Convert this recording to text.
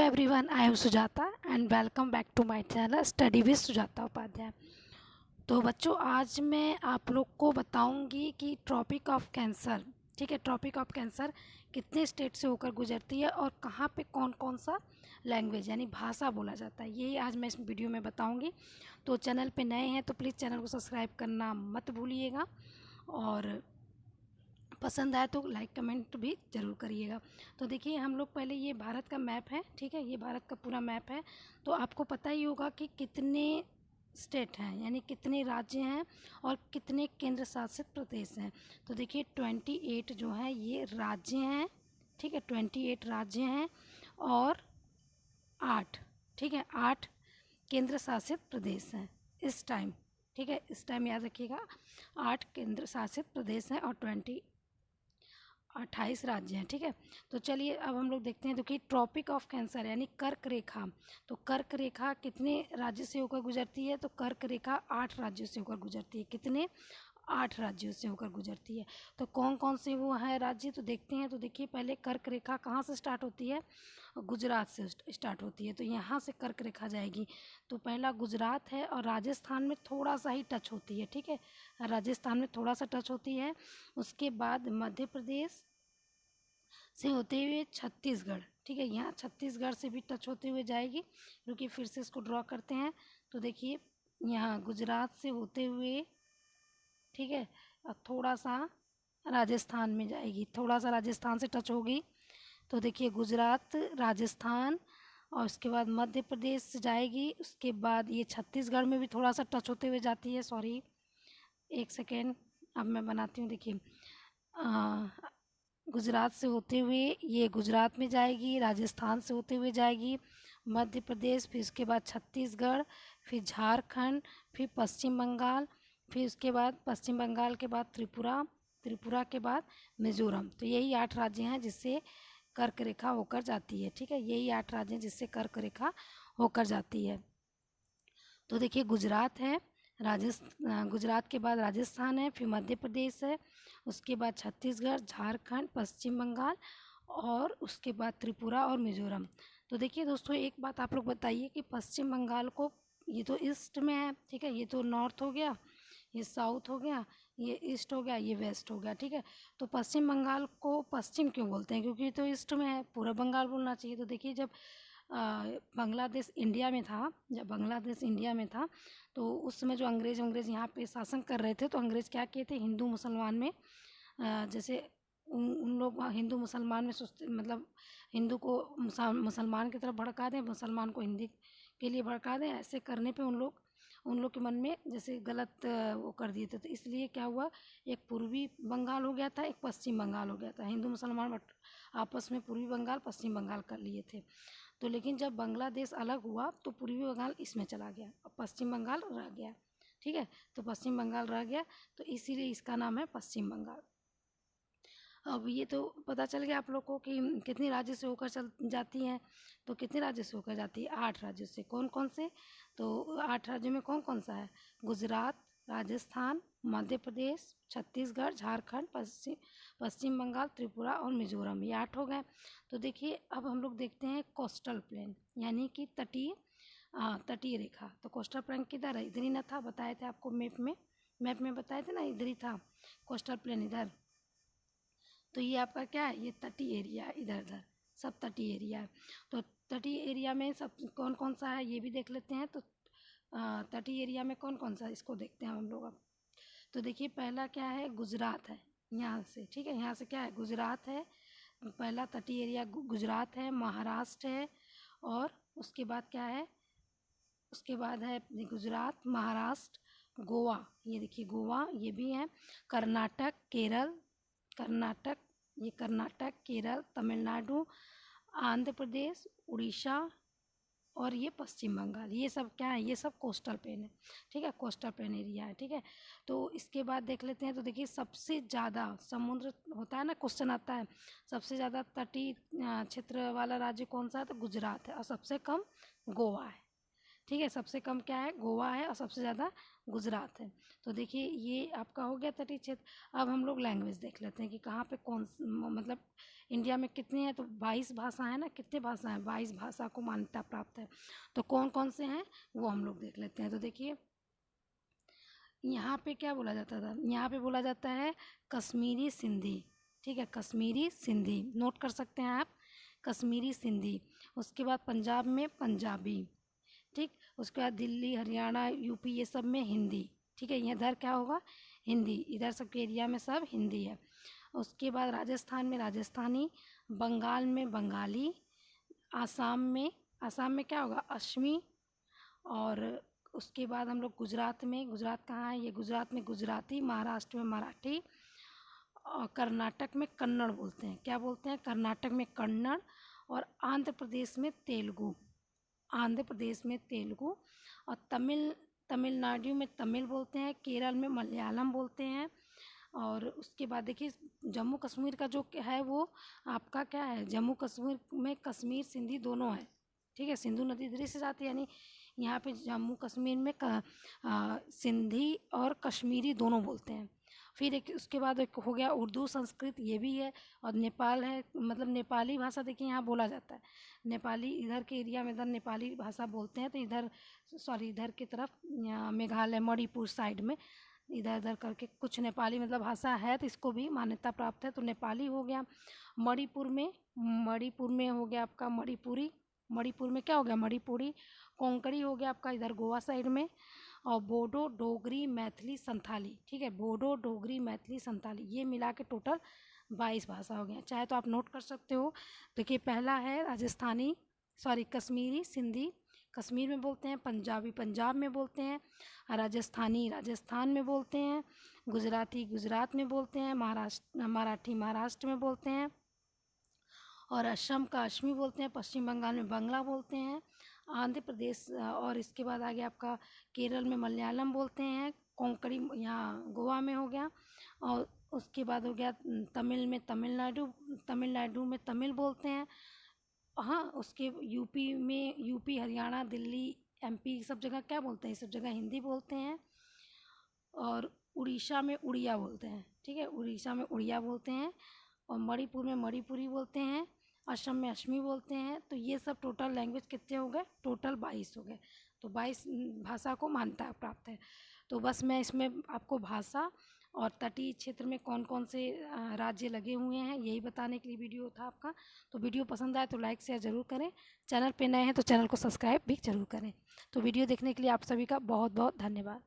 everyone, I am Sujata and welcome back to my channel Study with Sujata Upadhyay. तो बच्चों, आज मैं आप लोग को बताऊंगी कि ट्रॉपिक ऑफ कैंसर, ठीक है, ट्रॉपिक ऑफ कैंसर कितने स्टेट से होकर गुजरती है और कहाँ पे कौन कौन सा लैंग्वेज यानी भाषा बोला जाता है, यही आज मैं इस वीडियो में बताऊंगी। तो चैनल पे नए हैं तो प्लीज़ चैनल को सब्सक्राइब करना मत भूलिएगा और पसंद आए तो लाइक कमेंट भी ज़रूर करिएगा। तो देखिए, हम लोग पहले ये भारत का मैप है, ठीक है, ये भारत का पूरा मैप है। तो आपको पता ही होगा कि कितने स्टेट हैं यानी कितने राज्य हैं और कितने केंद्र शासित प्रदेश हैं। तो देखिए 28 जो हैं ये राज्य हैं, ठीक है, 28 राज्य हैं और 8, ठीक है, 8 केंद्र शासित प्रदेश हैं इस टाइम, ठीक है, इस टाइम याद रखिएगा। 8 केंद्र शासित प्रदेश हैं और 28 राज्य हैं, ठीक है। तो चलिए अब हम लोग देखते हैं। तो कि ट्रॉपिक ऑफ कैंसर यानी कर्क रेखा, तो कर्क रेखा कितने राज्य से होकर गुजरती है? तो कर्क रेखा 8 राज्यों से होकर गुजरती है। कितने? 8 राज्यों से होकर गुजरती है। तो कौन कौन से वो हैं राज्य, तो देखते हैं। तो देखिए, पहले कर्क रेखा कहाँ से स्टार्ट होती है? गुजरात से स्टार्ट होती है। तो यहाँ से कर्क रेखा जाएगी। तो पहला गुजरात है और राजस्थान में थोड़ा सा ही टच होती है, ठीक है, राजस्थान में थोड़ा सा टच होती है। उसके बाद मध्य प्रदेश से होते हुए छत्तीसगढ़, ठीक है, यहाँ छत्तीसगढ़ से भी टच होते हुए जाएगी। क्योंकि फिर से इसको ड्रॉ करते हैं। तो देखिए यहाँ गुजरात से होते हुए, ठीक है, और थोड़ा सा राजस्थान में जाएगी, थोड़ा सा राजस्थान से टच होगी। तो देखिए गुजरात, राजस्थान और उसके बाद मध्य प्रदेश से जाएगी। उसके बाद ये छत्तीसगढ़ में भी थोड़ा सा टच होते हुए जाती है। सॉरी, एक सेकेंड, अब मैं बनाती हूँ। देखिए गुजरात से होते हुए ये गुजरात में जाएगी, राजस्थान से होते हुए जाएगी, मध्य प्रदेश, फिर उसके बाद छत्तीसगढ़, फिर झारखंड, फिर पश्चिम बंगाल, फिर उसके बाद पश्चिम बंगाल के बाद त्रिपुरा, त्रिपुरा के बाद मिजोरम। तो यही 8 राज्य हैं जिससे कर्क रेखा होकर जाती है, ठीक है, यही 8 राज्य हैं जिससे कर्क रेखा होकर जाती है। तो देखिए गुजरात है, गुजरात के बाद राजस्थान है, फिर मध्य प्रदेश है, उसके बाद छत्तीसगढ़, झारखंड, पश्चिम बंगाल और उसके बाद त्रिपुरा और मिजोरम। तो देखिए दोस्तों, एक बात आप लोग बताइए कि पश्चिम बंगाल को, ये तो ईस्ट में है, ठीक है, ये तो नॉर्थ हो गया, ये साउथ हो गया, ये ईस्ट हो गया, ये वेस्ट हो गया, ठीक है। तो पश्चिम बंगाल को पश्चिम क्यों बोलते हैं? क्योंकि ये तो ईस्ट में है, पूरा बंगाल बोलना चाहिए। तो देखिए जब बांग्लादेश इंडिया में था, जब बांग्लादेश इंडिया में था तो उस समय जो अंग्रेज़ यहाँ पे शासन कर रहे थे, तो अंग्रेज़ क्या किए थे, हिंदू मुसलमान में जैसे उन लोग हिंदू मुसलमान में सोचते, मतलब हिंदू को मुसलमान की तरफ भड़का दें, मुसलमान को हिंदी के लिए भड़का दें, ऐसे करने पे उन लोग के मन में जैसे गलत वो कर दिए थे। तो इसलिए क्या हुआ, एक पूर्वी बंगाल हो गया था, एक पश्चिम बंगाल हो गया था। हिंदू मुसलमान बट आपस में पूर्वी बंगाल पश्चिम बंगाल कर लिए थे। तो लेकिन जब बांग्लादेश अलग हुआ तो पूर्वी बंगाल इसमें चला गया और पश्चिम बंगाल रह गया, ठीक है। तो पश्चिम बंगाल रह गया, तो इसीलिए इसका नाम है पश्चिम बंगाल। अब ये तो पता चल गया आप लोग को कि कितने राज्य से होकर चल जाती हैं। तो कितने राज्य से होकर जाती है? 8 राज्यों से। कौन कौन से? तो 8 राज्यों में कौन कौन सा है? गुजरात, राजस्थान, मध्य प्रदेश, छत्तीसगढ़, झारखंड, पश्चिम बंगाल, त्रिपुरा और मिजोरम, ये 8 हो गए। तो देखिए अब हम लोग देखते हैं कोस्टल प्लेन यानी कि तटीय रेखा। तो कोस्टल प्लेन किधर है? इधर ही ना था, बताए थे आपको मैप में बताए थे ना, इधर ही था कोस्टल प्लेन, इधर। तो ये आपका क्या है? ये तटीय एरिया है, इधर उधर सब तटीय एरिया है। तो तटीय एरिया में सब कौन कौन सा है ये भी देख लेते हैं। तो तटीय एरिया में कौन कौन सा है इसको देखते हैं हम लोग अब। तो देखिए पहला क्या है? गुजरात है, यहाँ से, ठीक है, यहाँ से क्या है? गुजरात है, पहला तटीय एरिया गुजरात है, महाराष्ट्र है और उसके बाद क्या है? उसके बाद है गुजरात, महाराष्ट्र, गोवा, ये देखिए गोवा ये भी है, कर्नाटक, कर्नाटक, ये कर्नाटक, केरल, तमिलनाडु, आंध्र प्रदेश, उड़ीसा और ये पश्चिम बंगाल, ये सब क्या है? ये सब कोस्टल प्लेन है, ठीक है, कोस्टल प्लेन एरिया है, ठीक है। तो इसके बाद देख लेते हैं। तो देखिए सबसे ज़्यादा समुद्र होता है ना, क्वेश्चन आता है, सबसे ज़्यादा तटीय क्षेत्र वाला राज्य कौन सा है? तो गुजरात है और सबसे कम गोवा है, ठीक है, सबसे कम क्या है? गोवा है और सबसे ज़्यादा गुजरात है। तो देखिए ये आपका हो गया तटीय क्षेत्र। अब हम लोग लैंग्वेज देख लेते हैं कि कहाँ पे मतलब इंडिया में कितनी है, तो 22 भाषा है ना, कितने भाषा हैं, 22 भाषा को मान्यता प्राप्त है। तो कौन कौन से हैं वो हम लोग देख लेते हैं। तो देखिए यहाँ पे क्या बोला जाता था, यहाँ पे बोला जाता है कश्मीरी सिंधी, ठीक है, कश्मीरी सिंधी नोट कर सकते हैं आप, कश्मीरी सिंधी। उसके बाद पंजाब में पंजाबी, ठीक। उसके बाद दिल्ली, हरियाणा, यूपी ये सब में हिंदी, ठीक है। इधर क्या होगा, हिंदी, इधर सबके एरिया में सब हिंदी है। उसके बाद राजस्थान में राजस्थानी, बंगाल में बंगाली, आसाम में क्या होगा, असमी। और उसके बाद हम लोग गुजरात में, गुजरात कहाँ है, ये गुजरात में गुजराती, महाराष्ट्र में मराठी, और कर्नाटक में कन्नड़ बोलते हैं। क्या बोलते हैं, कर्नाटक में कन्नड़, और आंध्र प्रदेश में तेलुगु, आंध्र प्रदेश में तेलुगु, और तमिलनाडु में तमिल बोलते हैं, केरल में मलयालम बोलते हैं। और उसके बाद देखिए जम्मू कश्मीर का जो है वो आपका क्या है, जम्मू कश्मीर में कश्मीर सिंधी दोनों है, ठीक है। सिंधु नदी इधर से जाती है, यानी यहाँ पे जम्मू कश्मीर में सिंधी और कश्मीरी दोनों बोलते हैं। फिर एक उसके बाद एक हो गया उर्दू संस्कृत, ये भी है। और नेपाल है, मतलब नेपाली भाषा देखिए यहाँ बोला जाता है, नेपाली इधर के एरिया में इधर नेपाली भाषा बोलते हैं। तो इधर सॉरी इधर की तरफ मेघालय मणिपुर साइड में इधर इधर करके कुछ नेपाली मतलब भाषा है, तो इसको भी मान्यता प्राप्त है। तो नेपाली हो गया। मणिपुर में हो गया आपका मणिपुरी, मणिपुर में क्या हो गया, मणिपुरी। कोंकणी हो गया आपका इधर गोवा साइड में। और बोडो, डोगरी, मैथिली, संथाली, ठीक है, बोडो, डोगरी, मैथिली, संथाली, ये मिला के टोटल 22 भाषा हो गया। चाहे तो आप नोट कर सकते हो। देखिए पहला है राजस्थानी, सॉरी कश्मीरी सिंधी, कश्मीर में बोलते हैं। पंजाबी पंजाब में बोलते हैं। राजस्थानी राजस्थान में बोलते हैं। गुजराती गुजरात में बोलते हैं। मराठी महाराष्ट्र में बोलते हैं। और असम का असमी बोलते हैं। पश्चिम बंगाल में बांग्ला बोलते हैं। आंध्र प्रदेश और इसके बाद आ गया आपका केरल में मलयालम बोलते हैं। कोंकणी यहाँ गोवा में हो गया। और उसके बाद हो गया तमिल में तमिलनाडु में तमिल बोलते हैं। हाँ, उसके यूपी हरियाणा दिल्ली एमपी सब जगह क्या बोलते हैं, सब जगह हिंदी बोलते हैं। और उड़ीसा में उड़िया बोलते हैं, ठीक है, उड़ीसा में उड़िया बोलते हैं। और मणिपुर में मणिपुरी बोलते हैं। असम में असमी बोलते हैं। तो ये सब टोटल लैंग्वेज कितने हो गए, टोटल 22 हो गए। तो 22 भाषा को मान्यता प्राप्त है। तो बस मैं इसमें आपको भाषा और तटीय क्षेत्र में कौन कौन से राज्य लगे हुए हैं यही बताने के लिए वीडियो था आपका। तो वीडियो पसंद आए तो लाइक शेयर ज़रूर करें। चैनल पे नए हैं तो चैनल को सब्सक्राइब भी ज़रूर करें। तो वीडियो देखने के लिए आप सभी का बहुत बहुत धन्यवाद।